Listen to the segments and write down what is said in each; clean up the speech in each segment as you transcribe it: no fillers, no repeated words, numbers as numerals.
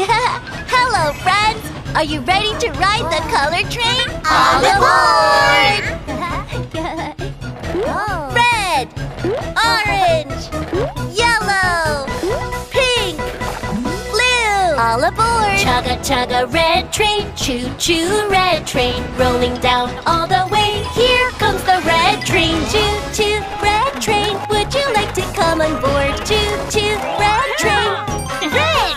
Hello, friends! Are you ready to ride the color train? All aboard! Red, orange, yellow, pink, blue. All aboard! Chugga chugga red train, choo choo red train, rolling down all the way. Here comes the red train, choo choo red train. Would you like to come on board? Choo choo red train. Red!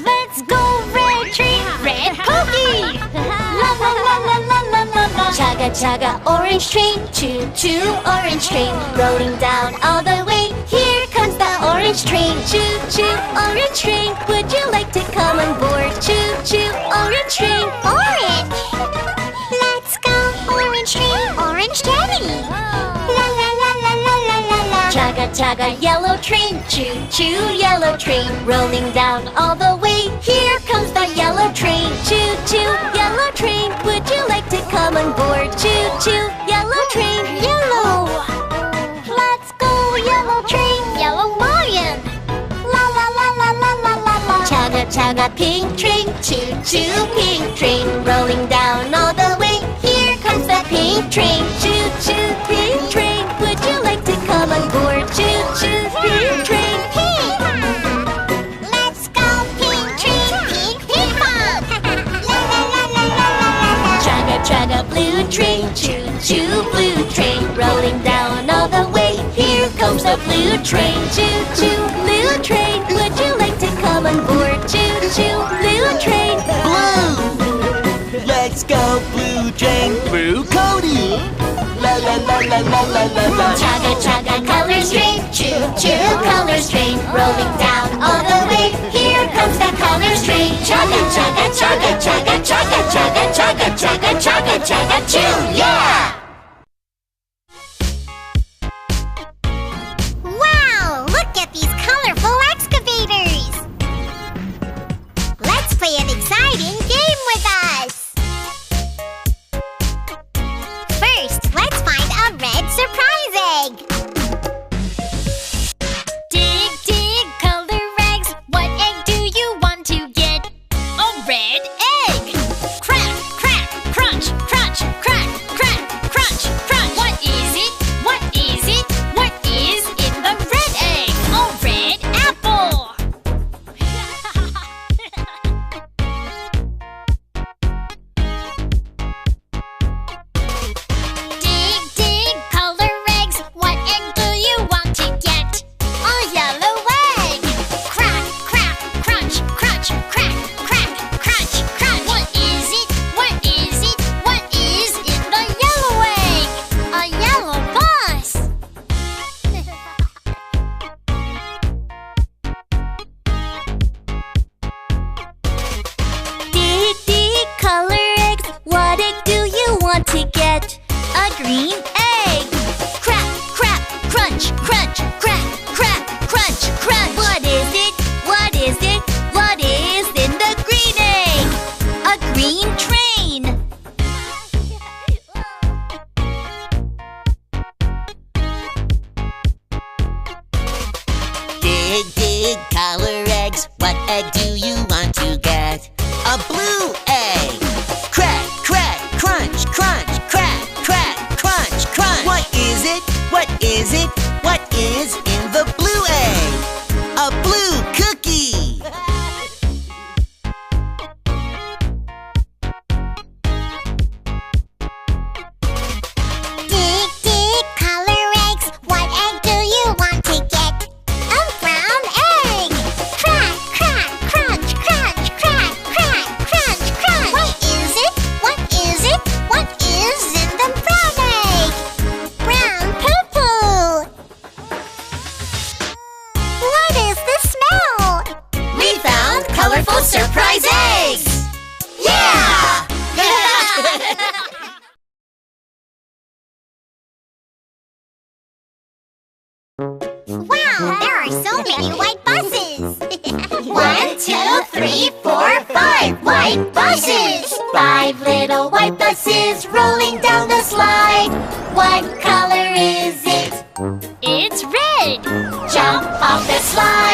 Let's go red train, red pokey! La la la la la la la la. Chugga chugga orange train, choo choo orange train, rolling down all the way. Here comes the orange train, choo choo orange train. Would you like to come on board? Choo choo orange train. Orange! Let's go orange train, orange daddy! La la la la la la la la. Chugga chugga yellow train, choo choo yellow train, rolling down all the way. Here comes the yellow train, choo choo yellow train. Would you like to come on board? Choo choo yellow train. Yellow! Let's go yellow train, yellow lion! La la la la la la la la. Chugga chugga pink train, choo choo pink train, rolling down all the way. Here comes the pink train, choo choo pink train. Would you like to come on board? Choo choo pink train. Pink! Let's go pink train, pink pinkfong! La la la la la la la. Chugga chugga blue train, choo choo blue train, rolling down all the way. Here comes the blue train, choo choo blue train. Would you like to come on board? Choo choo blue train. Blue! Let's go blue train, blue Cody! La la la la la la la la. Chugga chugga colors train, choo choo colors train, rolling down all the way. Here comes the colors train. Chugga chugga chugga chugga chugga chugga chugga chugga chugga chugga choo, yeah! Wow! Look at these colorful excavators! Let's play an exciting game with us! First, let's find a red surprise egg! Dig, dig, color eggs. What egg do you want to get? A red egg! Crack, crack, crunch, crunch, crack, crack, crunch, crunch. What is it? What is it? What is in the red egg? A red apple! Dig, dig, color eggs. What egg do you want to get? A yellow egg! Crack, crack, crunch, crunch, crack, crack, crunch, crunch. What is it? What is it? What is in the yellow egg? A yellow bus! Dig, dig, color eggs. What egg do you want to get? A green egg. Crack, crack, crunch, crunch, crack, crack, crunch, crunch. What is it? What is it? What is in the green egg? A green train. Dig, dig, color eggs. What egg do you want to get? A blue egg! Crack, crack, crunch, crunch, crack, crack, crunch, crunch. What is it? What is it? What is in the blue egg? A blue cookie! Dig, dig, color eggs. What egg do you want to get? A brown egg! Crack, crack, crunch, crunch, crack, crack, crunch, crunch. What is it? What is it? What is in the brown egg? Brown poo-poo! What is the smell? We found colorful surprise eggs! Yeah! Wow, there are so many white buses! 1, 2, 3, 4, 5 white buses! 5 little white buses rolling down the slide. What color is it? It's red! Jump off the slide!